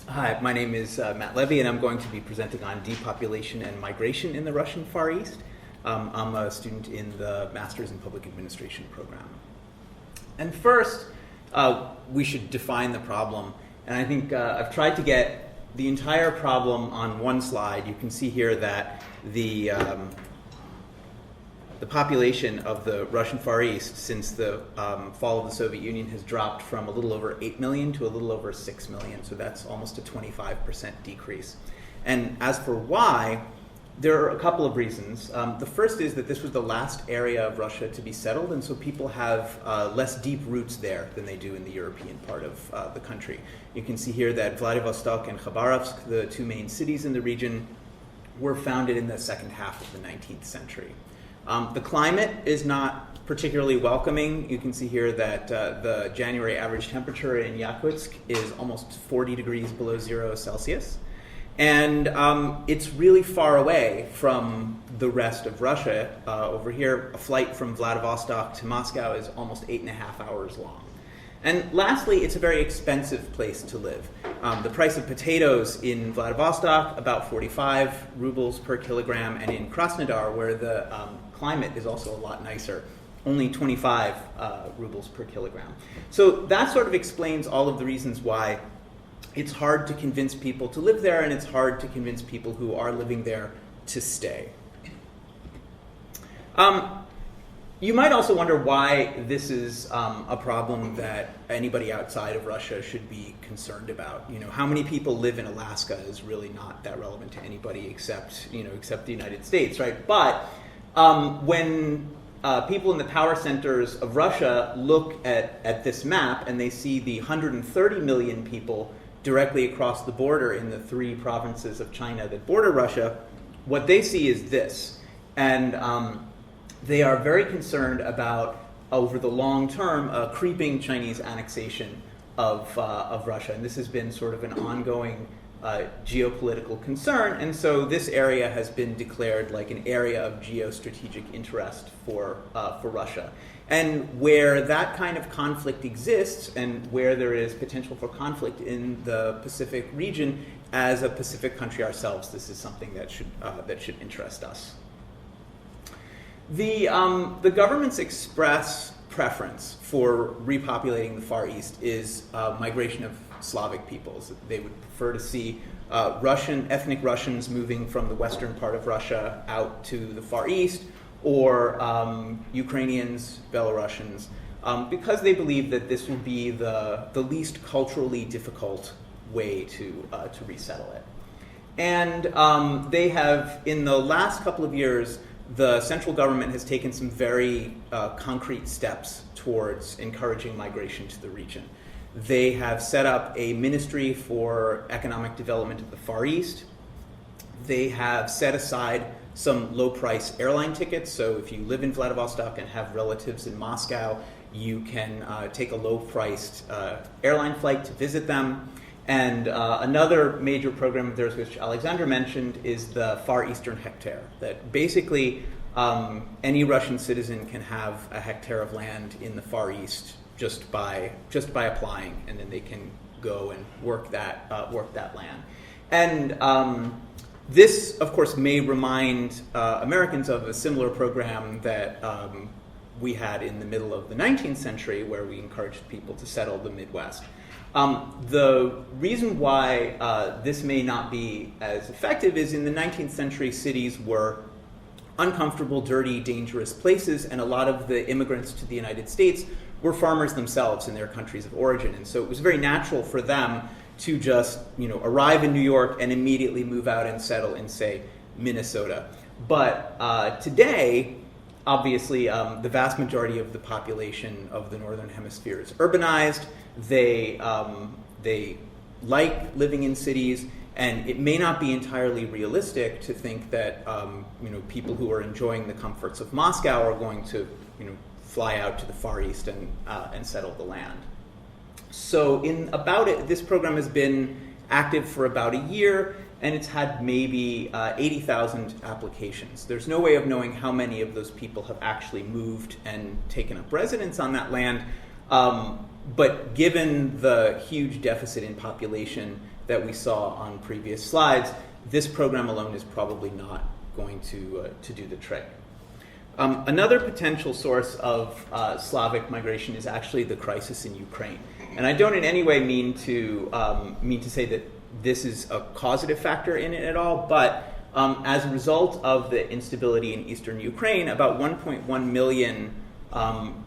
Hi, my name is Matt Levie, and I'm going to be presenting on depopulation and migration in the Russian Far East. I'm a student in the Master's in Public Administration program. And first, we should define the problem. And I think I've tried to get the entire problem on one slide. You can see here that the population of the Russian Far East since the fall of the Soviet Union has dropped from a little over 8 million to a little over 6 million. So that's almost a 25% decrease. And as for why, there are a couple of reasons. The first is that this was the last area of Russia to be settled, and so people have less deep roots there than they do in the European part of the country. You can see here that Vladivostok and Khabarovsk, the two main cities in the region, were founded in the second half of the 19th century. The climate is not particularly welcoming. You can see here that the January average temperature in Yakutsk is almost 40 degrees below 0 Celsius. And it's really far away from the rest of Russia. Over here, a flight from Vladivostok to Moscow is almost 8.5 hours long. And lastly, it's a very expensive place to live. The price of potatoes in Vladivostok, about 45 rubles per kilogram, and in Krasnodar, where the climate is also a lot nicer, only 25 rubles per kilogram. So that sort of explains all of the reasons why it's hard to convince people to live there, and it's hard to convince people who are living there to stay. You might also wonder why this is a problem that anybody outside of Russia should be concerned about. You know, how many people live in Alaska is really not that relevant to anybody except the United States, right? But when people in the power centers of Russia look at this map and they see the 130 million people directly across the border in the three provinces of China that border Russia, what they see is this. And they are very concerned about, over the long term, a creeping Chinese annexation of Russia. And this has been sort of an ongoing geopolitical concern. And so this area has been declared like an area of geostrategic interest for Russia. And where that kind of conflict exists, and where there is potential for conflict in the Pacific region, as a Pacific country ourselves, this is something that should interest us. The government's express preference for repopulating the Far East is migration of Slavic peoples. They would prefer to see ethnic Russians moving from the western part of Russia out to the Far East, or Ukrainians, Belarusians, because they believe that this will be the least culturally difficult way to resettle it. And they have, in the last couple of years, the central government has taken some very concrete steps towards encouraging migration to the region. They have set up a ministry for economic development of the Far East. They have set aside some low-price airline tickets. So if you live in Vladivostok and have relatives in Moscow, you can take a low-priced airline flight to visit them. And another major program of theirs, which Alexander mentioned, is the Far Eastern Hectare. That basically any Russian citizen can have a hectare of land in the Far East just by applying, and then they can go and work that land. And this, of course, may remind Americans of a similar program that we had in the middle of the 19th century, where we encouraged people to settle the Midwest. The reason why this may not be as effective is in the 19th century, cities were uncomfortable, dirty, dangerous places, and a lot of the immigrants to the United States were farmers themselves in their countries of origin. And so it was very natural for them to just arrive in New York and immediately move out and settle in, say, Minnesota. But today, obviously, the vast majority of the population of the Northern Hemisphere is urbanized. They like living in cities, and it may not be entirely realistic to think that people who are enjoying the comforts of Moscow are going to fly out to the Far East and settle the land. So this program has been active for about a year, and it's had maybe 80,000 applications. There's no way of knowing how many of those people have actually moved and taken up residence on that land. But given the huge deficit in population that we saw on previous slides, this program alone is probably not going to do the trick. Another potential source of Slavic migration is actually the crisis in Ukraine. And I don't in any way mean to say that this is a causative factor in it at all, but as a result of the instability in eastern Ukraine, about 1.1 million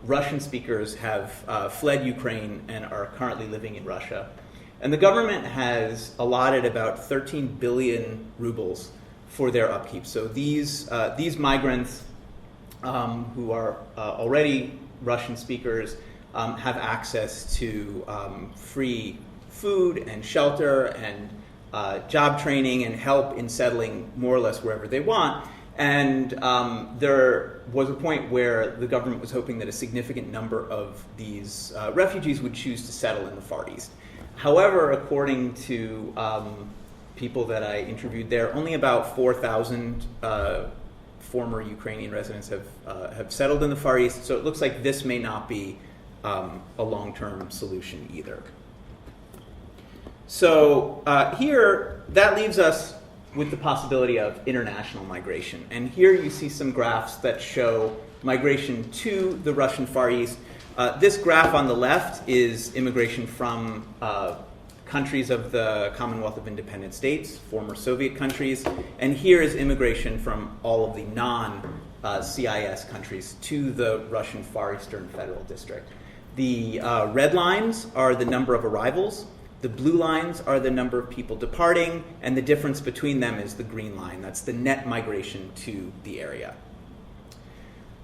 Russian speakers have fled Ukraine and are currently living in Russia. And the government has allotted about 13 billion rubles for their upkeep. So these migrants who are already Russian speakers have access to free food and shelter and job training and help in settling more or less wherever they want. And there was a point where the government was hoping that a significant number of these refugees would choose to settle in the Far East. However, according to people that I interviewed there, only about 4,000 former Ukrainian residents have settled in the Far East, so it looks like this may not be a long-term solution either. So here, that leaves us with the possibility of international migration. And here you see some graphs that show migration to the Russian Far East. This graph on the left is immigration from countries of the Commonwealth of Independent States, former Soviet countries, and here is immigration from all of the non-CIS countries to the Russian Far Eastern Federal District. The red lines are the number of arrivals, the blue lines are the number of people departing, and the difference between them is the green line. That's the net migration to the area.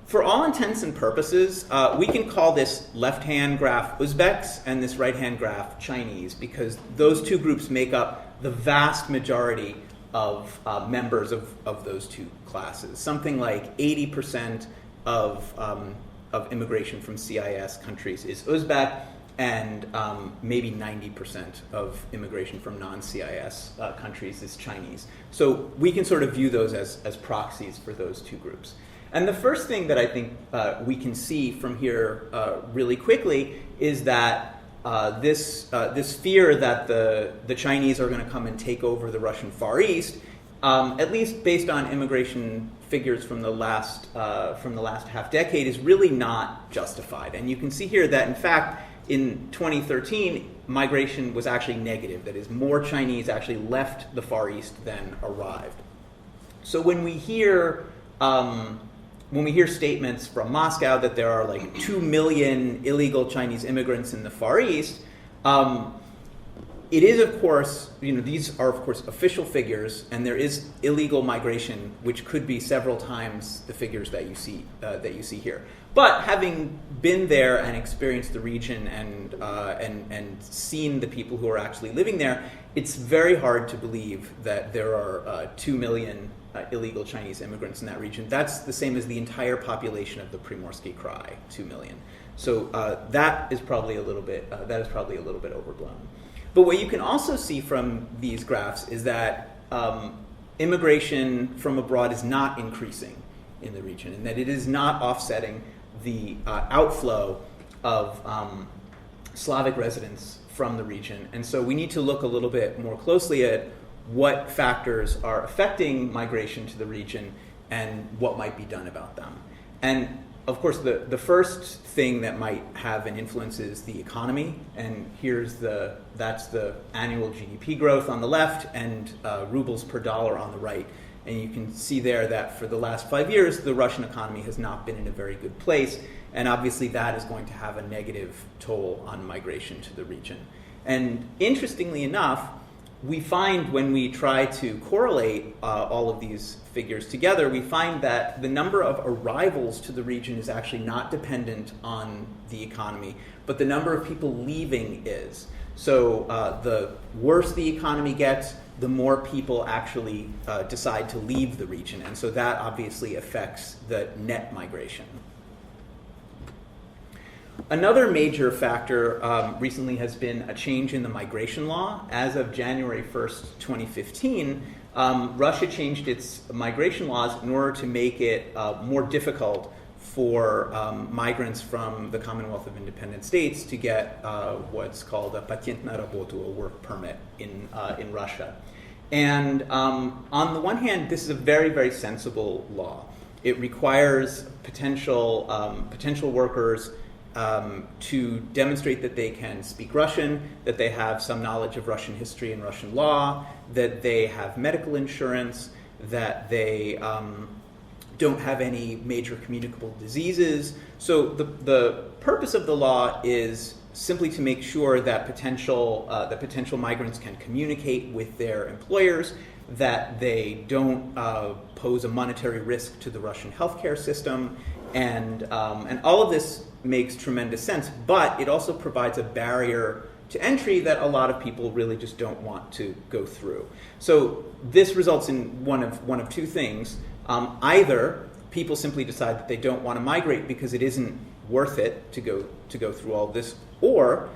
For all intents and purposes, we can call this left-hand graph Uzbeks and this right-hand graph Chinese, because those two groups make up the vast majority of members of those two classes. Something like 80% of immigration from CIS countries is Uzbek, and maybe 90% of immigration from non-CIS countries is Chinese. So we can sort of view those as proxies for those two groups. And the first thing that I think we can see from here really quickly is that this fear that the Chinese are going to come and take over the Russian Far East, at least based on immigration figures from the last half decade, is really not justified. And you can see here that, in fact, in 2013, migration was actually negative. That is, more Chinese actually left the Far East than arrived. So when we hear statements from Moscow that there are like 2 million illegal Chinese immigrants in the Far East, it is, of course, these are, of course, official figures, and there is illegal migration, which could be several times the figures that you see here. But having been there and experienced the region and seen the people who are actually living there, it's very hard to believe that there are 2 million illegal Chinese immigrants in that region. That's the same as the entire population of the Primorsky Krai, 2 million. So that is probably a little bit overblown. But what you can also see from these graphs is that immigration from abroad is not increasing in the region, and that it is not offsetting the outflow of Slavic residents from the region. And so we need to look a little bit more closely at what factors are affecting migration to the region and what might be done about them. And of course, the first thing that might have an influence is the economy. And that's the annual GDP growth on the left and rubles per dollar on the right. And you can see there that for the last 5 years, the Russian economy has not been in a very good place. And obviously that is going to have a negative toll on migration to the region. And interestingly enough, we find when we try to correlate all of these figures together, we find that the number of arrivals to the region is actually not dependent on the economy, but the number of people leaving is. So the worse the economy gets, the more people actually decide to leave the region. And so that obviously affects the net migration. Another major factor recently has been a change in the migration law. As of January 1st, 2015, Russia changed its migration laws in order to make it more difficult for migrants from the Commonwealth of Independent States to get what's called a patent na работу, a work permit in Russia. And on the one hand, this is a very, very sensible law. It requires potential workers to demonstrate that they can speak Russian, that they have some knowledge of Russian history and Russian law, that they have medical insurance, that they don't have any major communicable diseases. So the purpose of the law is simply to make sure that potential migrants can communicate with their employers, that they don't pose a monetary risk to the Russian healthcare system, and all of this makes tremendous sense. But it also provides a barrier to entry that a lot of people really just don't want to go through. So this results in one of two things. Either people simply decide that they don't want to migrate because it isn't worth it to go through all this, or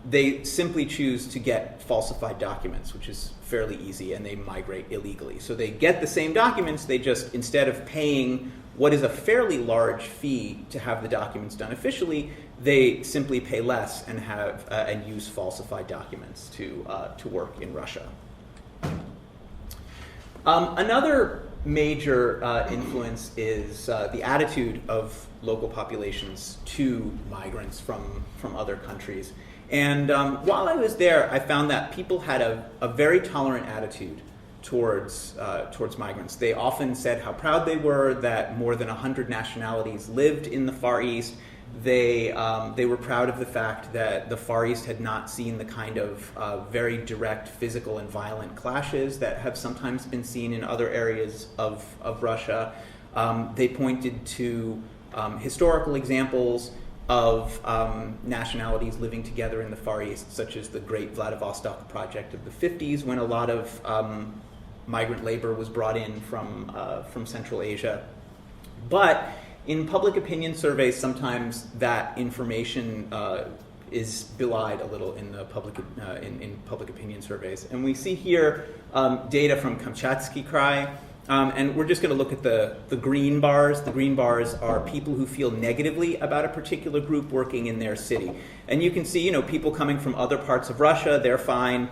they simply choose to get falsified documents, which is fairly easy, and they migrate illegally. So they get the same documents, they just, instead of paying what is a fairly large fee to have the documents done officially, they simply pay less and and use falsified documents to work in Russia. Another major influence is the attitude of local populations to migrants from other countries. And while I was there, I found that people had a very tolerant attitude towards migrants. They often said how proud they were that more than 100 nationalities lived in the Far East. They were proud of the fact that the Far East had not seen the kind of very direct physical and violent clashes that have sometimes been seen in other areas of Russia. They pointed to historical examples of nationalities living together in the Far East, such as the Great Vladivostok Project of the 50s, when a lot of migrant labor was brought in from Central Asia. But in public opinion surveys, sometimes that information is belied a little in the in public opinion surveys. And we see here data from Kamchatsky Krai. And we're just going to look at the green bars. The green bars are people who feel negatively about a particular group working in their city. And you can see, people coming from other parts of Russia, they're fine.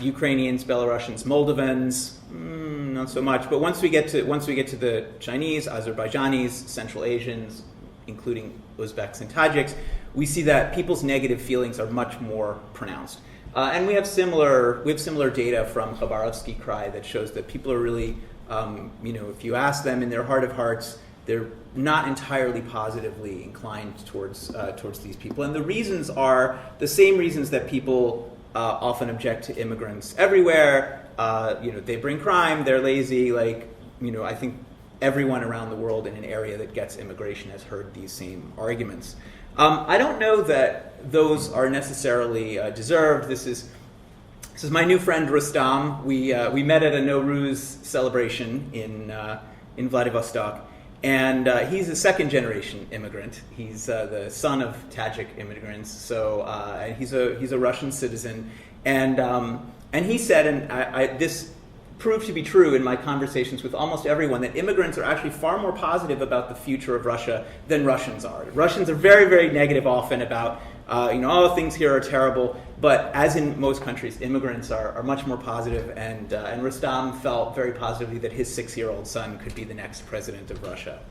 Ukrainians, Belarusians, Moldovans, not so much. But once we get to the Chinese, Azerbaijanis, Central Asians, including Uzbeks and Tajiks, we see that people's negative feelings are much more pronounced. And we have similar data from Khabarovsky Krai that shows that people are really, if you ask them in their heart of hearts, they're not entirely positively inclined towards these people. And the reasons are the same reasons that people often object to immigrants everywhere. They bring crime, they're lazy. I think everyone around the world in an area that gets immigration has heard these same arguments. I don't know that those are necessarily deserved. This is my new friend Rustam. We met at a Nowruz celebration in Vladivostok, and he's a second generation immigrant. He's the son of Tajik immigrants, so he's a Russian citizen, and he said, and this proved to be true in my conversations with almost everyone, that immigrants are actually far more positive about the future of Russia than Russians are. Russians are very, very negative often about, things here are terrible. But as in most countries, immigrants are much more positive, and Rustam felt very positively that his 6-year-old son could be the next president of Russia.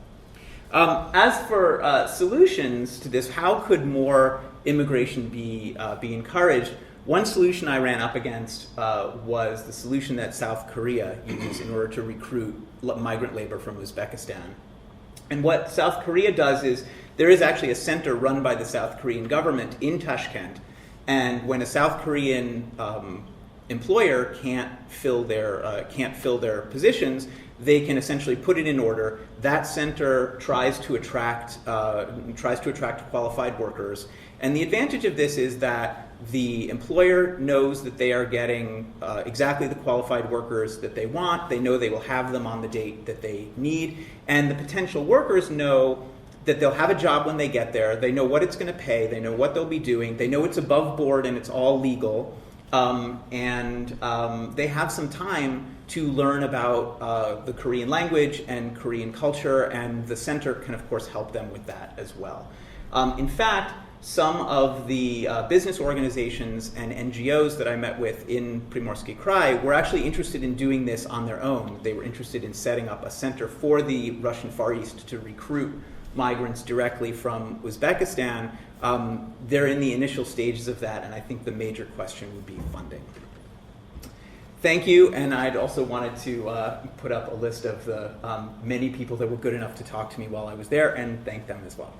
As for solutions to this, how could more immigration be encouraged? One solution I ran up against was the solution that South Korea uses in order to recruit migrant labor from Uzbekistan. And what South Korea does is there is actually a center run by the South Korean government in Tashkent, and when a South Korean employer can't fill their positions, they can essentially put it in order. That center tries to attract qualified workers, and the advantage of this is that the employer knows that they are getting exactly the qualified workers that they want. They know they will have them on the date that they need. And the potential workers know that they'll have a job when they get there. They know what it's going to pay. They know what they'll be doing. They know it's above board and it's all legal. They have some time to learn about the Korean language and Korean culture, and the center can, of course, help them with that as well. In fact, some of the business organizations and NGOs that I met with in Primorsky Krai were actually interested in doing this on their own. They were interested in setting up a center for the Russian Far East to recruit migrants directly from Uzbekistan. They're in the initial stages of that, and I think the major question would be funding. Thank you, and I'd also wanted to put up a list of the many people that were good enough to talk to me while I was there, and thank them as well.